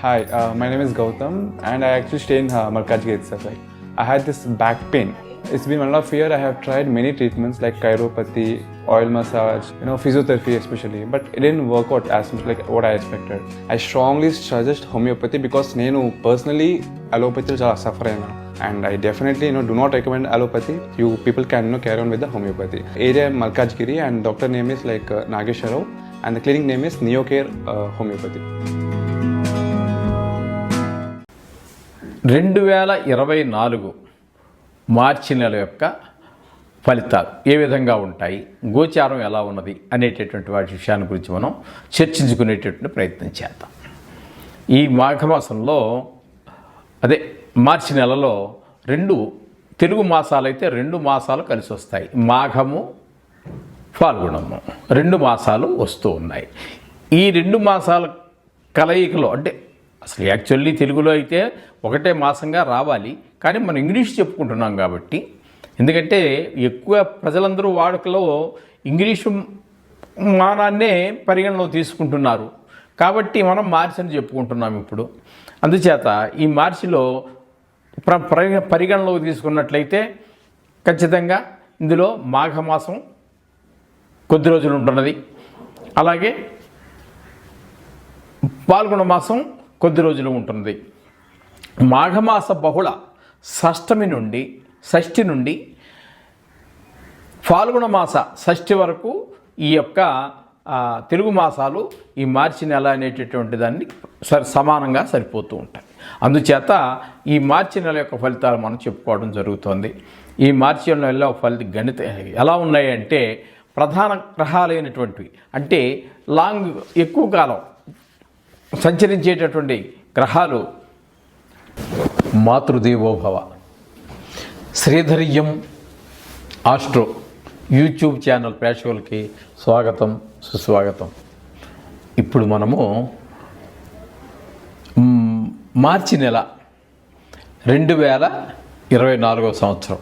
Hi, my name is Gautam, and I actually stay in Malkajgiri itself. Like, I had this back pain. It's been 1.5 years. I have tried many treatments like chiropathy, oil massage, physiotherapy especially, but it didn't work out as much like what I expected. I strongly suggest homeopathy because నేను personally allopathy చాలా suffer అయినా. And I definitely do not recommend allopathy. You people can carry on with the homeopathy. Area Malkajgiri and doctor name is like Nageshwar Rao and the clinic name is Neocare Homeopathy. 2024 మార్చి నెల యొక్క ఫలితాలు ఏ విధంగా ఉంటాయి, గోచారం ఎలా ఉన్నది అనేటటువంటి వాటి విషయాన్ని గురించి మనం చర్చించుకునేటటువంటి ప్రయత్నం చేద్దాం. ఈ మాఘమాసంలో మార్చి నెలలో తెలుగు మాసాలైతే 2 మాసాలు కలిసి వస్తాయి. మాఘము, ఫాల్గుణము 2 మాసాలు వస్తూ ఉన్నాయి. ఈ 2 మాసాల కలయికలో అసలు యాక్చువల్లీ తెలుగులో అయితే ఒకటే మాసంగా రావాలి, కానీ మనం ఇంగ్లీష్ చెప్పుకుంటున్నాం కాబట్టి, ఎందుకంటే ఎక్కువ ప్రజలందరూ వాడుకలో ఇంగ్లీషు మానాన్నే పరిగణలో తీసుకుంటున్నారు కాబట్టి మనం మార్చి అని చెప్పుకుంటున్నాం ఇప్పుడు. అందుచేత ఈ మార్చిలో పరిగణలోకి తీసుకున్నట్లయితే ఖచ్చితంగా ఇందులో మాఘమాసం కొద్ది రోజులు ఉంటున్నది, అలాగే పాల్గొన మాసం కొద్ది రోజులు ఉంటుంది. మాఘమాస బహుళ షష్ఠి నుండి ఫాల్గుణ మాస షష్ఠి వరకు ఈ యొక్క తెలుగు మాసాలు ఈ మార్చి నెల అనేటటువంటి దాన్ని సమానంగా సరిపోతూ ఉంటాయి. అందుచేత ఈ మార్చి నెల యొక్క ఫలితాలు మనం చెప్పుకోవడం జరుగుతుంది. ఈ మార్చి నెలలో గణిత ఎలా ఉన్నాయి అంటే, ప్రధాన గ్రహాలైనటువంటివి అంటే ఎక్కువ కాలం సంచరించేటటువంటి గ్రహాలు మాతృదేవోభవ, శ్రీధర్యం ఆస్ట్రో యూట్యూబ్ ఛానల్ ప్రేక్షకులకి స్వాగతం, సుస్వాగతం. ఇప్పుడు మనము మార్చి నెల 2024 సంవత్సరం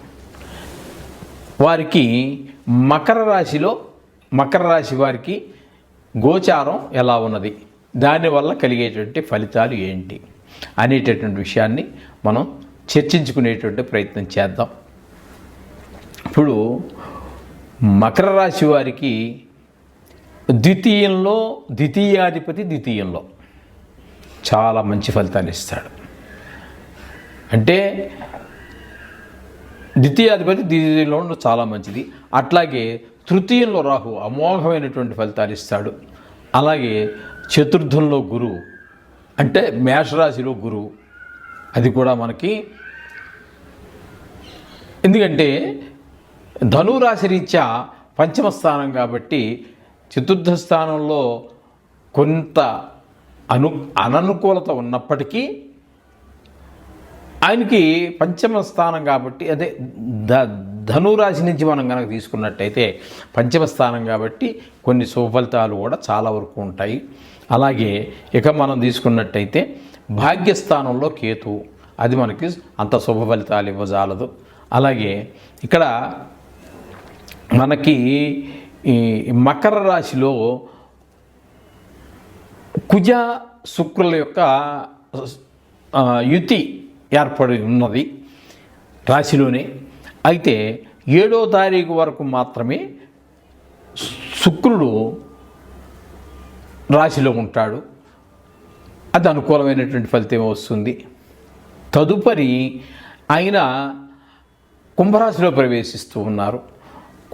వారికి మకర రాశి వారికి గోచారం ఎలా ఉన్నది, దానివల్ల కలిగేటువంటి ఫలితాలు ఏంటి అనేటటువంటి విషయాన్ని మనం చర్చించుకునేటువంటి ప్రయత్నం చేద్దాం. ఇప్పుడు మకర రాశి వారికి ద్వితీయాధిపతి ద్వితీయంలో చాలా మంచి ఫలితాన్ని ఇస్తాడు. అంటే ద్వితీయాధిపతి ద్వితీయంలో చాలా మంచిది. అట్లాగే తృతీయంలో రాహు అమోఘమైనటువంటి ఫలితాలు ఇస్తాడు. అలాగే చతుర్థంలో గురువు అంటే మేషరాశిలో గురువు, అది కూడా మనకి ఎందుకంటే ధనురాశి రీత్యా పంచమ స్థానం కాబట్టి చతుర్థ స్థానంలో కొంత అననుకూలత ఉన్నప్పటికీ ఆయనకి పంచమ స్థానం కాబట్టి ధనురాశి నుంచి మనం కనుక తీసుకున్నట్టయితే పంచమ స్థానం కాబట్టి కొన్ని శుభ ఫలితాలు కూడా చాలా వరకు ఉంటాయి. అలాగే ఇక మనం తీసుకున్నట్టయితే భాగ్యస్థానంలో కేతు, అది మనకి అంత శుభ ఫలితాలు ఇవ్వజాలదు. అలాగే ఇక్కడ మనకి ఈ మకర రాశిలో కుజ శుక్రుల యొక్క యుతి ఏర్పడి ఉన్నది రాశిలోనే. అయితే 7వ తారీఖు వరకు మాత్రమే శుక్రుడు రాశిలో ఉంటాడు, అది అనుకూలమైనటువంటి ఫలితం వస్తుంది. తదుపరి ఆయన కుంభరాశిలో ప్రవేశిస్తూ ఉన్నారు.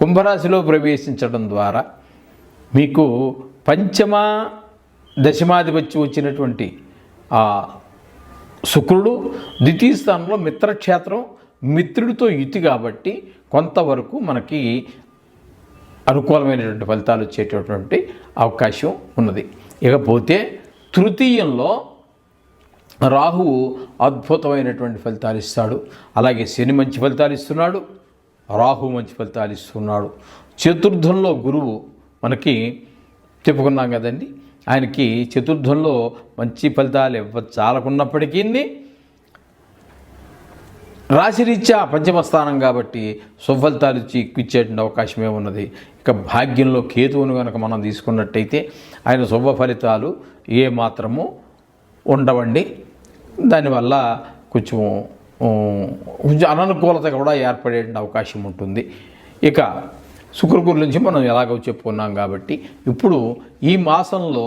కుంభరాశిలో ప్రవేశించడం ద్వారా మీకు పంచమ దశమాధిపత్యం వచ్చినటువంటి శుక్రుడు ద్వితీయ స్థానంలో మిత్రక్షేత్రం, మిత్రుడితో యుతి కాబట్టి కొంతవరకు మనకి అనుకూలమైనటువంటి ఫలితాలు వచ్చేటటువంటి అవకాశం ఉన్నది. ఇకపోతే తృతీయంలో రాహువు అద్భుతమైనటువంటి ఫలితాలు ఇస్తాడు. అలాగే శని మంచి ఫలితాలు ఇస్తున్నాడు, రాహు మంచి ఫలితాలు ఇస్తున్నాడు. చతుర్థంలో గురువు మనకి చెప్పుకున్నాం కదండి, ఆయనకి చతుర్థంలో మంచి ఫలితాలు చాలకున్నప్పటికీ రాశిరీత్యా పంచమ స్థానం కాబట్టి సుఫలితాలు ఇచ్చేటువంటి అవకాశమే ఉన్నది. ఇక భాగ్యంలో కేతువును కనుక మనం తీసుకున్నట్టయితే ఆయన శుభ ఫలితాలు ఏ మాత్రము ఉండవండి. దానివల్ల కొంచెం కొంచెం అననుకూలత కూడా ఏర్పడే అవకాశం ఉంటుంది. ఇక శుక్రుడి గురించి మనం ఎలాగో చెప్పుకున్నాం కాబట్టి ఇప్పుడు ఈ మాసంలో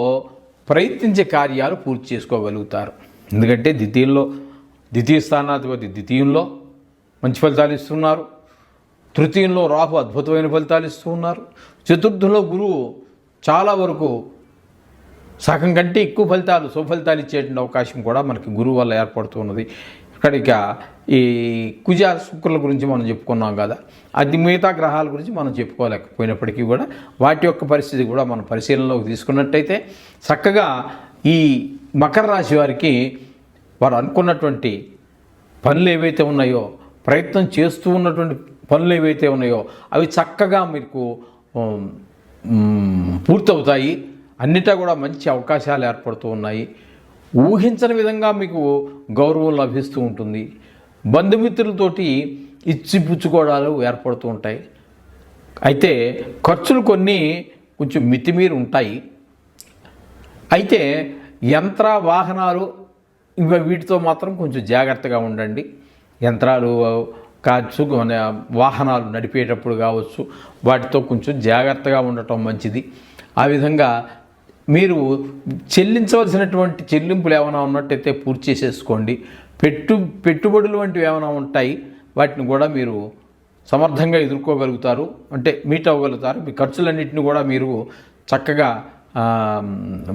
ప్రయత్నించే కార్యాలు పూర్తి చేసుకోగలుగుతారు. ఎందుకంటే ద్వితీయ స్థానాధిపతి ద్వితీయంలో మంచి ఫలితాలు ఇస్తున్నారు. తృతీయంలో రాహు అద్భుతమైన ఫలితాలు ఇస్తూ ఉన్నారు. చతుర్థంలో గురువు చాలా వరకు సగం కంటే ఎక్కువ ఫలితాలు సుఫలితాలు ఇచ్చేటువంటి అవకాశం కూడా మనకి గురువు వల్ల ఏర్పడుతూ ఉన్నది. ఇక ఈ కుజ శుక్రుల గురించి మనం చెప్పుకున్నాం కదా, అది మిగతా గ్రహాల గురించి మనం చెప్పుకోలేకపోయినప్పటికీ కూడా వాటి యొక్క పరిస్థితి కూడా మనం పరిశీలనలోకి తీసుకున్నట్టయితే చక్కగా ఈ మకర రాశి వారికి వారు అనుకున్నటువంటి పనులు ఏవైతే ఉన్నాయో, ప్రయత్నం చేస్తూ ఉన్నటువంటి పనులు ఏవైతే ఉన్నాయో అవి చక్కగా మీకు పూర్తవుతాయి. అన్నిటా కూడా మంచి అవకాశాలు ఏర్పడుతూ ఉన్నాయి. ఊహించని విధంగా మీకు గౌరవం లభిస్తూ ఉంటుంది. బంధుమిత్రులతోటి ఇచ్చిపుచ్చుకోవడాలు ఏర్పడుతూ ఉంటాయి. అయితే ఖర్చులు కొన్ని కొంచెం మితిమీరి ఉంటాయి. అయితే యంత్ర వాహనాలు వీటితో మాత్రం కొంచెం జాగ్రత్తగా ఉండండి. యంత్రాలు కావచ్చు, వాహనాలు నడిపేటప్పుడు కావచ్చు, వాటితో కొంచెం జాగ్రత్తగా ఉండటం మంచిది. ఆ విధంగా మీరు చెల్లించవలసినటువంటి చెల్లింపులు ఏమైనా ఉన్నట్టయితే పూర్తి చేసేసుకోండి. పెట్టుబడులు వంటివి ఏమైనా ఉంటాయి, వాటిని కూడా మీరు సమర్థంగా ఎదుర్కోగలుగుతారు, అంటే మీట్ అవ్వగలుగుతారు. మీ ఖర్చులన్నింటినీ కూడా మీరు చక్కగా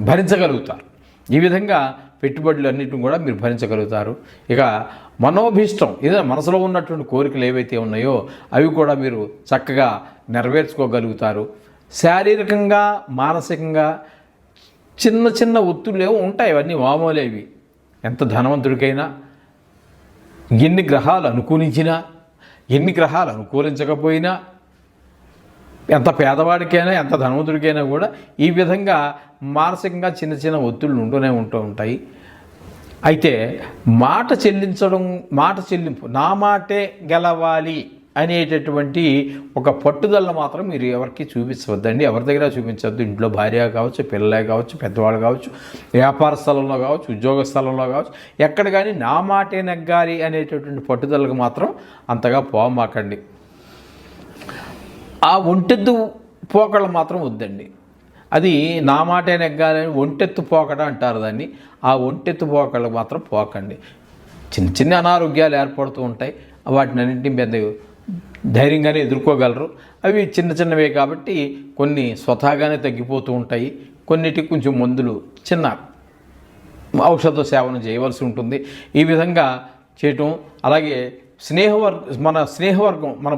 భరించగలుగుతారు. ఈ విధంగా పెట్టుబడులు అన్నింటిని కూడా మీరు భరించగలుగుతారు. ఇక మనోభీష్టం, ఏదైనా మనసులో ఉన్నటువంటి కోరికలు ఏవైతే ఉన్నాయో అవి కూడా మీరు చక్కగా నెరవేర్చుకోగలుగుతారు. శారీరకంగా మానసికంగా చిన్న చిన్న ఒత్తులు ఏవో ఉంటాయి, అవన్నీ మామూలేవి. ఎంత ధనవంతుడికైనా, ఎన్ని గ్రహాలు అనుకూలించినా, ఎన్ని గ్రహాలు అనుకూలించకపోయినా, ఎంత పేదవాడికైనా ఎంత ధనవంతుడికైనా కూడా ఈ విధంగా మానసికంగా చిన్న చిన్న ఒత్తిళ్ళు ఉంటూ ఉంటాయి. అయితే మాట చెల్లింపు, నా మాటే గెలవాలి అనేటటువంటి ఒక పట్టుదల మాత్రం మీరు ఎవరికి చూపించవద్దండి. ఎవరి దగ్గర చూపించవద్దు. ఇంట్లో భార్య కావచ్చు, పిల్లలే కావచ్చు, పెద్దవాళ్ళు కావచ్చు, వ్యాపార స్థలంలో కావచ్చు, ఉద్యోగ స్థలంలో కావచ్చు, ఎక్కడ కానీ నా మాటే నెగ్గాలి అనేటటువంటి పట్టుదలకు మాత్రం అంతగా పోమాకండి. ఆ ఒంటెత్తు పోకళ్ళు మాత్రం వద్దండి. అది నా మాటే నెగ్గాలని ఒంటెత్తు పోకడ అంటారు దాన్ని. ఆ ఒంటెత్తు పోకళ్ళకు మాత్రం పోకండి. చిన్న చిన్న అనారోగ్యాలు ఏర్పడుతూ ఉంటాయి. వాటిని అన్నింటినీ పెద్ద ధైర్యంగానే ఎదుర్కోగలరు. అవి చిన్న చిన్నవే కాబట్టి కొన్ని స్వతహాగానే తగ్గిపోతూ ఉంటాయి. కొన్నిటికి కొంచెం మందులు, చిన్న ఔషధ సేవనం చేయవలసి ఉంటుంది. ఈ విధంగా చేయటం, అలాగే మన స్నేహవర్గం, మన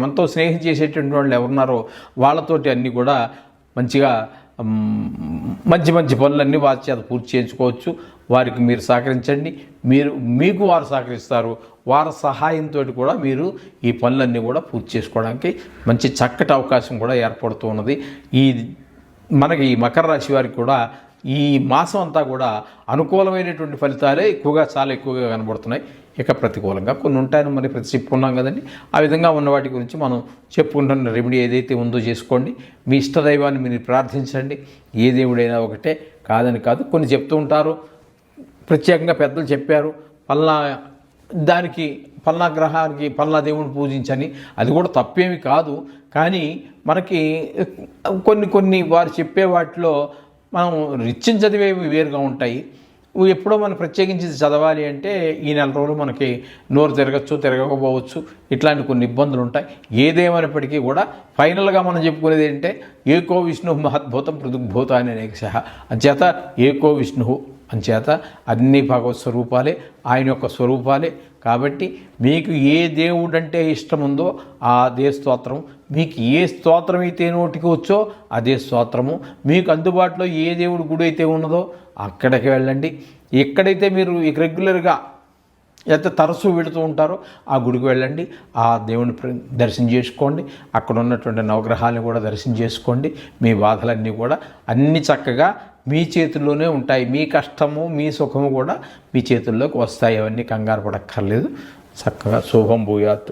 మనతో స్నేహం చేసేటువంటి వాళ్ళు ఎవరున్నారో వాళ్ళతోటి అన్నీ కూడా మంచిగా మంచి పనులన్నీ వారి చేత పూర్తి చేయించుకోవచ్చు. వారికి మీరు సహకరించండి, మీకు వారు సహకరిస్తారు. వారి సహాయంతో కూడా మీరు ఈ పనులన్నీ కూడా పూర్తి చేసుకోవడానికి మంచి చక్కటి అవకాశం కూడా ఏర్పడుతూ ఉన్నది. మనకి ఈ మకర రాశి వారికి కూడా ఈ మాసం అంతా కూడా అనుకూలమైనటువంటి ఫలితాలే చాలా ఎక్కువగా కనబడుతున్నాయి. ఇక ప్రతికూలంగా కొన్ని ఉంటాయని మరి చెప్పుకున్నాం కదండి. ఆ విధంగా ఉన్న వాటి గురించి మనం చెప్పుకుంటున్న రెమెడీ ఏదైతే ఉందో చేసుకోండి. మీ ఇష్టదైవాన్ని మీరు ప్రార్థించండి. ఏ దేవుడైనా ఒకటే, కాదని కాదు. కొన్ని చెప్తూ ఉంటారు, ప్రత్యేకంగా పెద్దలు చెప్పారు, పల్నా గ్రహానికి పల్నా దేవుడిని పూజించని. అది కూడా తప్పేమి కాదు. కానీ మనకి కొన్ని వారు చెప్పే వాటిలో మనం రిచ్చిన చదివేవి వేరుగా ఉంటాయి. ఎప్పుడో మనం ప్రత్యేకించి చదవాలి అంటే ఈ నెల రోజులు మనకి నోరు తిరగకపోవచ్చు. ఇట్లాంటి కొన్ని ఇబ్బందులు ఉంటాయి. ఏదేమైనప్పటికీ కూడా ఫైనల్గా మనం చెప్పుకునేది ఏంటంటే ఏకో విష్ణు మహద్భూతం పృథుగ్భూతాన్ని అనేకశః. అంచేత ఏకో విష్ణు అంచేత అన్ని భగవత్ స్వరూపాలే, ఆయన యొక్క స్వరూపాలే. కాబట్టి మీకు ఏ దేవుడు అంటే ఇష్టం ఉందో అదే స్తోత్రం, మీకు ఏ స్తోత్రం అయితే నోటికి వచ్చో అదే స్తోత్రము, మీకు అందుబాటులో ఏ దేవుడి గుడి అయితే ఉన్నదో అక్కడికి వెళ్ళండి. ఎక్కడైతే మీరు రెగ్యులర్గా అయితే తరచూ వెళుతూ ఉంటారో ఆ గుడికి వెళ్ళండి. ఆ దేవుని దర్శనం చేసుకోండి. అక్కడ ఉన్నటువంటి నవగ్రహాలను కూడా దర్శనం చేసుకోండి. మీ బాధలన్నీ కూడా అన్ని చక్కగా మీ చేతుల్లోనే ఉంటాయి. మీ కష్టము మీ సుఖము కూడా మీ చేతుల్లోకి వస్తాయి. అవన్నీ కంగారు పడక్కర్లేదు. చక్కగా శుభం భూయాత్.